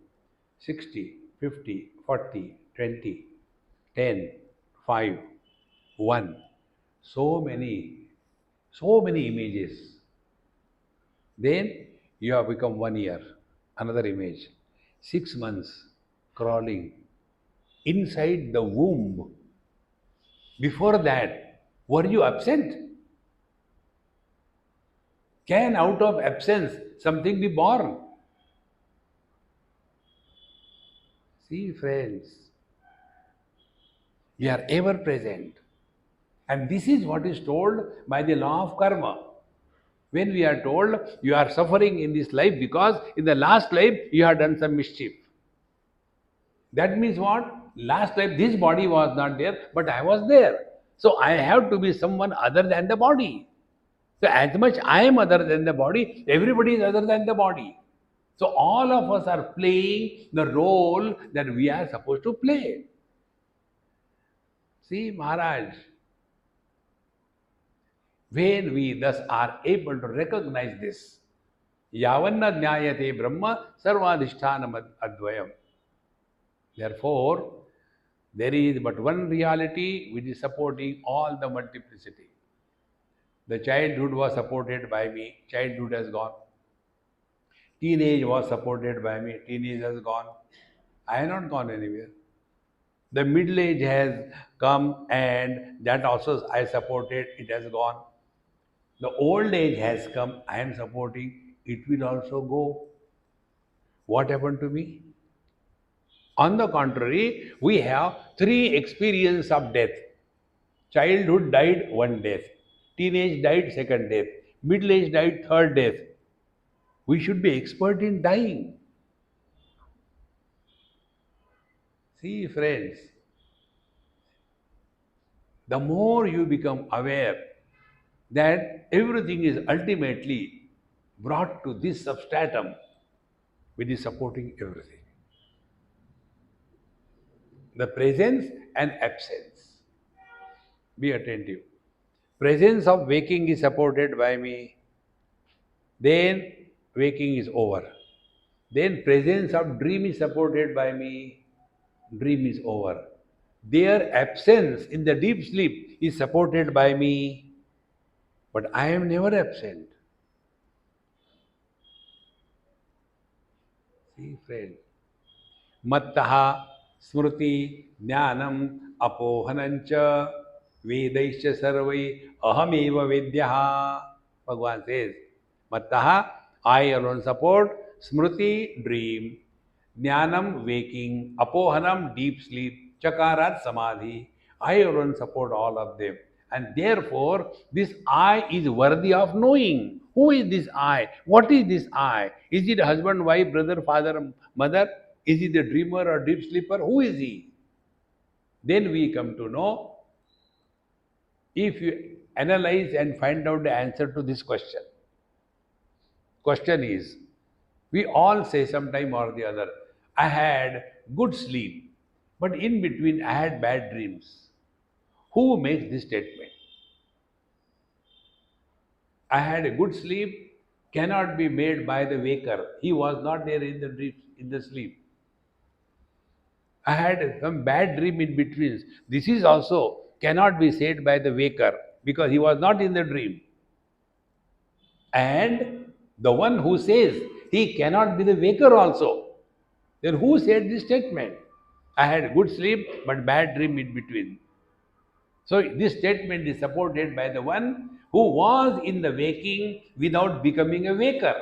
60, 50, 40, 20, 10, 5, 1. So many, so many images. Then you have become 1 year, another image. 6 months crawling inside the womb. Before that, were you absent? Can out of absence something be born? See, friends, we are ever present. And this is what is told by the law of karma. When we are told you are suffering in this life because in the last life you have done some mischief. That means what? Last life this body was not there, but I was there. So I have to be someone other than the body. So as much I am other than the body, everybody is other than the body. So all of us are playing the role that we are supposed to play. See, Maharaj, when we thus are able to recognize this, yavanna jnayate brahma sarvadhishthanam advayam. Therefore, there is but one reality which is supporting all the multiplicity. The childhood was supported by me, childhood has gone. Teenage was supported by me, teenage has gone. I have not gone anywhere. The middle age has come and that also I supported, it has gone. The old age has come, I am supporting, it will also go. What happened to me? On the contrary, we have three experiences of death. Childhood died one death, teenage died second death, middle age died third death. We should be expert in dying. See, friends, the more you become aware that everything is ultimately brought to this substratum which is supporting everything, the presence and absence. Be attentive. Presence of waking is supported by me, then waking is over. Then presence of dream is supported by me, dream is over. Their absence in the deep sleep is supported by me, but I am never absent. See, friend. Mattaha smriti jnanam apohanancha vedaischa sarvai ahameva vidyaha. Bhagavan says, Mattaha, I alone support, smriti, dream, jnanam, waking, apohanam, deep sleep, chakarat, samadhi. I alone support all of them. And therefore, this I is worthy of knowing. Who is this I? What is this I? Is it husband, wife, brother, father, mother? Is he the dreamer or deep sleeper? Who is he? Then we come to know if you analyze and find out the answer to this question. Question is, we all say sometime or the other, I had good sleep, but in between I had bad dreams. Who makes this statement? I had a good sleep cannot be made by the waker. He was not there in the dream, in the sleep. I had some bad dream in between. This is also cannot be said by the waker because he was not in the dream. And the one who says he cannot be the waker also. Then who said this statement? I had good sleep but bad dream in between. So this statement is supported by the one who was in the waking without becoming a waker,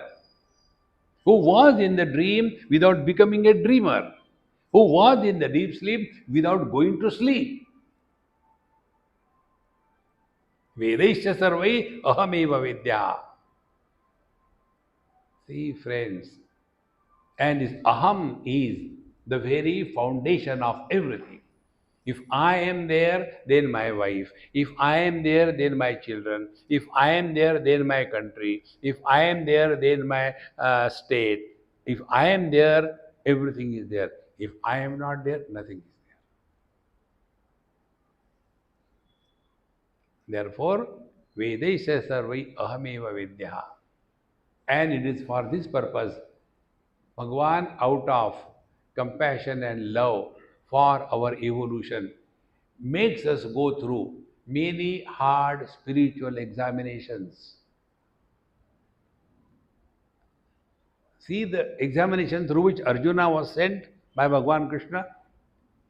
who was in the dream without becoming a dreamer, who was in the deep sleep without going to sleep. Vedaisya sarvai ahameva vidya. See, friends, and this aham is the very foundation of everything. If I am there, then my wife. If I am there, then my children. If I am there, then my country. If I am there, then my state. If I am there, everything is there. If I am not there, nothing is there. Therefore, Vedaisya sarvai ahameva vidya. And it is for this purpose Bhagavan, out of compassion and love for our evolution, makes us go through many hard spiritual examinations. See the examination through which Arjuna was sent by Bhagavan Krishna.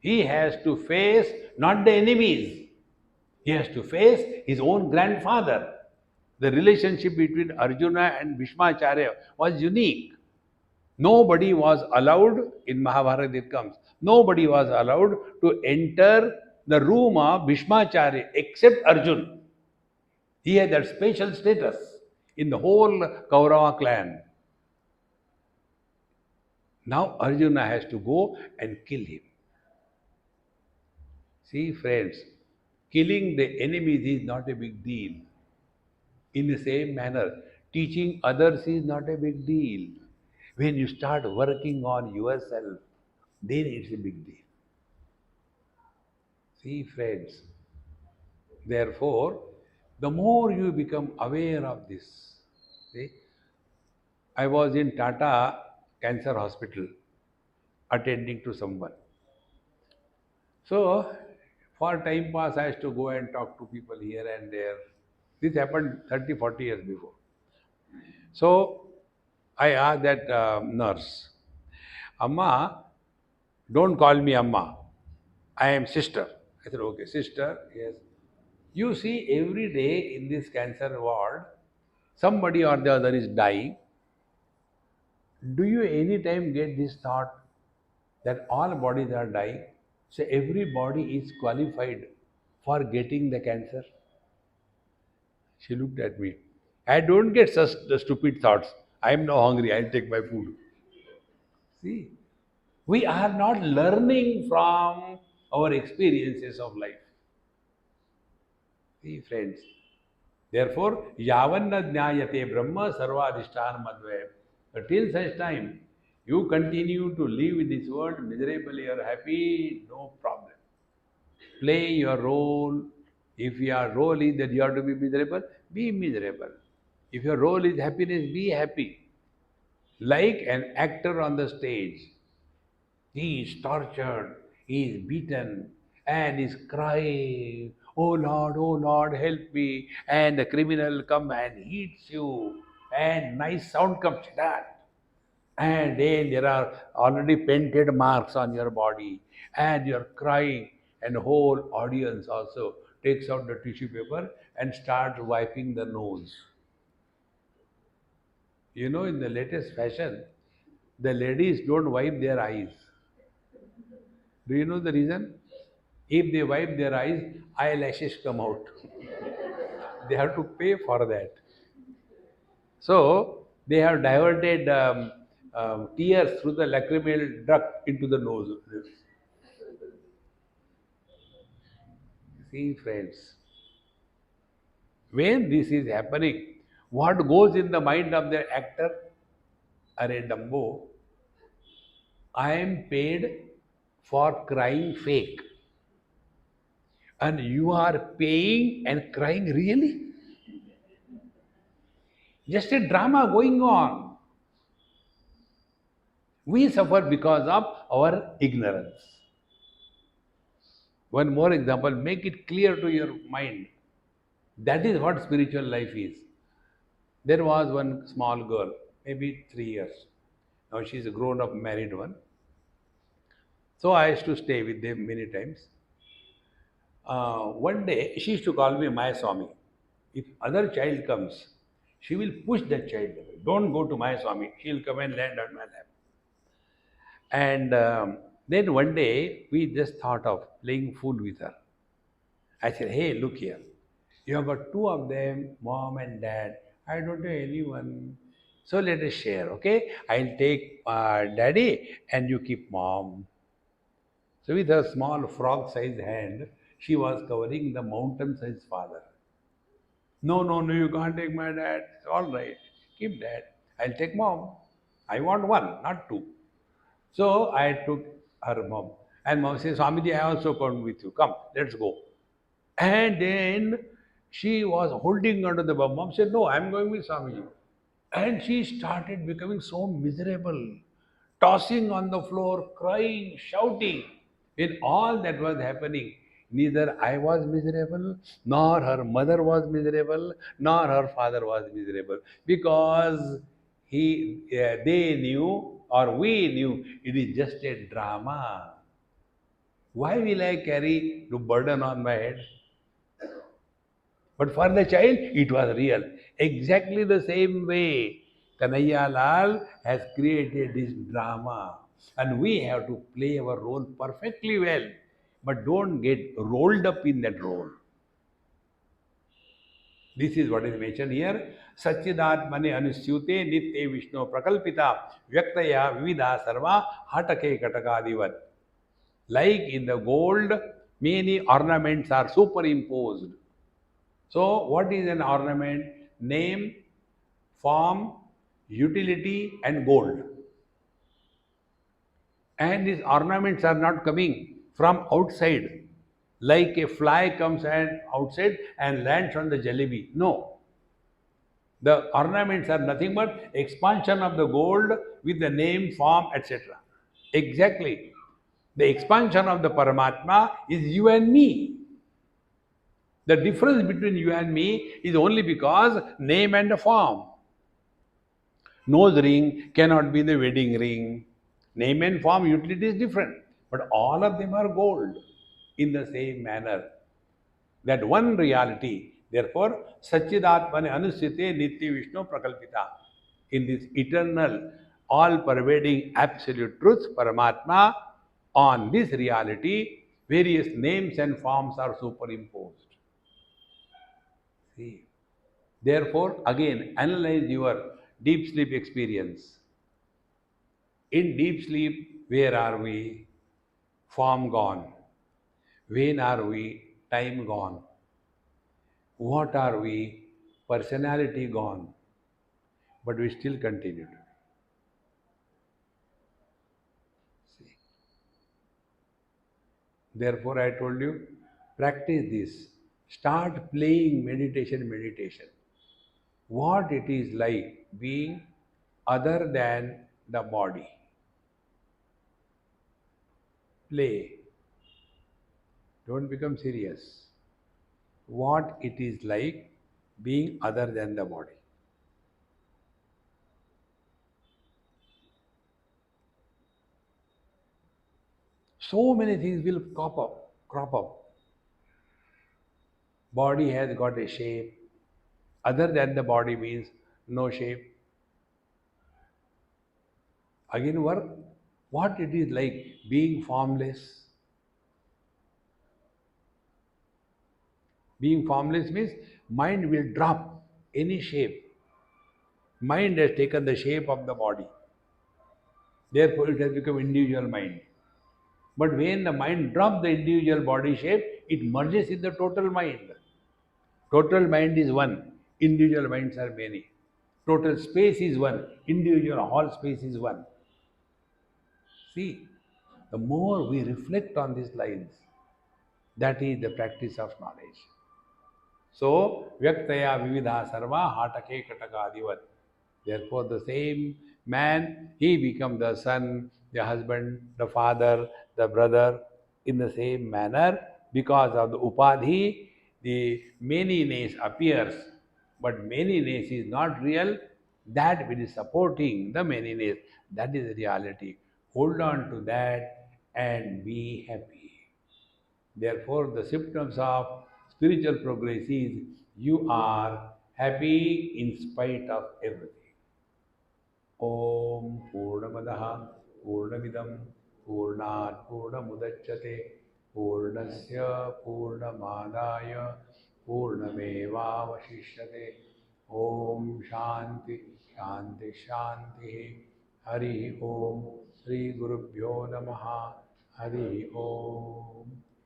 He has to face not the enemies, he has to face his own grandfather. The relationship between Arjuna and Bhishmacharya was unique. Nobody was allowed, in Mahabharata it comes, nobody was allowed to enter the room of Bhishmacharya except Arjun. He had that special status in the whole Kaurava clan. Now Arjuna has to go and kill him. See, friends, killing the enemies is not a big deal. In the same manner, teaching others is not a big deal. When you start working on yourself, then it's a big deal. See, friends, therefore, the more you become aware of this, see, I was in Tata Cancer Hospital attending to someone. So, for time pass, I used to go and talk to people here and there. This happened 30, 40 years before. So, I asked that nurse, Amma, don't call me Amma. I am sister. I said, okay, sister, yes. You see, every day in this cancer ward, somebody or the other is dying. Do you anytime get this thought that all bodies are dying? So every body is qualified for getting the cancer? She looked at me. I don't get such the stupid thoughts. I am now hungry. I'll take my food. See, we are not learning from our experiences of life. See, friends. Therefore, yavanna jnayate brahma sarvadhishthana madhve. Till such time, you continue to live in this world miserably or happy, no problem. Play your role. If your role is that you have to be miserable, be miserable. If your role is happiness, be happy. Like an actor on the stage, he is tortured, he is beaten, and is crying, oh Lord, help me. And the criminal come and hits you, and nice sound comes that. And then there are already painted marks on your body, and you're crying, and the whole audience also takes out the tissue paper and starts wiping the nose. You know, in the latest fashion, the ladies don't wipe their eyes. Do you know the reason? If they wipe their eyes, eyelashes come out. They have to pay for that. So they have diverted tears through the lacrimal duct into the nose. See, friends, when this is happening, what goes in the mind of the actor? Are Dumbo, I am paid for crying fake, and you are paying and crying really? Just a drama going on. We suffer because of our ignorance. One more example, make it clear to your mind. That is what spiritual life is. There was one small girl, maybe 3 years. Now she is a grown up married one. So I used to stay with them many times. One day she used to call me my Swami. If other child comes, she will push that child away. Don't go to my Swami. She'll come and land on my lap. And then one day we just thought of playing fool with her. I said, hey, look here. You have got two of them, mom and dad. I don't know anyone. So let us share, okay? I'll take daddy and you keep mom. So with her small frog-sized hand, she was covering the mountain-sized father. No, no, no, you can't take my dad. All right, keep dad. I'll take mom. I want one, not two. So I took her mom. And mom says, Swamiji, I also come with you. Come, let's go. And then she was holding onto the bum. Mom said, no, I'm going with Swamiji. And she started becoming so miserable, tossing on the floor, crying, shouting. In all that was happening, neither I was miserable, nor her mother was miserable, nor her father was miserable. Because they knew, or we knew, it is just a drama. Why will I carry the burden on my head? But for the child, it was real. Exactly the same way, Kanhaiya Lal has created this drama. And we have to play our role perfectly well. But don't get rolled up in that role. This is what is mentioned here. Satchidatmane anusyute nitye Vishnu prakalpita vyaktaya vivida sarva hatake katakadivat. Like in the gold, many ornaments are superimposed. So, what is an ornament? Name, form, utility, and gold. And these ornaments are not coming from outside, like a fly comes and outside and lands on the jalebi. No, the ornaments are nothing but expansion of the gold with the name, form, etc. Exactly. The expansion of the Paramatma is you and me. The difference between you and me is only because name and form. Nose ring cannot be the wedding ring. Name and form utility is different, but all of them are gold in the same manner. That one reality. Therefore, Satchidatmane Anusite Nitya Vishnu Prakalpita. In this eternal, all pervading absolute truth, Paramatma, on this reality, various names and forms are superimposed. See. Therefore, again, analyze your deep sleep experience. In deep sleep, where are we? Form gone. When are we? Time gone. What are we? Personality gone. But we still continued. See. Therefore, I told you, practice this. Start playing meditation. What it is like being other than the body. Play. Don't become serious. What it is like being other than the body. So many things will crop up. Body has got a shape. Other than the body means no shape. Again, work. What it is like being formless. Being formless means mind will drop any shape. Mind has taken the shape of the body. Therefore, it has become individual mind. But when the mind drops the individual body shape, it merges in the total mind. Total mind is one, individual minds are many. Total space is one, individual hall space is one. See, the more we reflect on these lines, that is the practice of knowledge. So, Vyaktaya Vividha Sarva Hatake Katakadivat. Therefore, the same man, he becomes the son, the husband, the father, the brother, in the same manner, because of the upadhi, the manyness appears, but manyness is not real. That which is supporting the manyness, that is the reality. Hold on to that and be happy. Therefore, the symptoms of spiritual progress is you are happy in spite of everything. Om Purnamadaha Purnamidam Purnat Purnamudachyate Purnasya Purnamadaya Purnamevavashishyate Om Shanti Shanti Shanti Hari Om Sri Gurubhyo Namaha Hari Om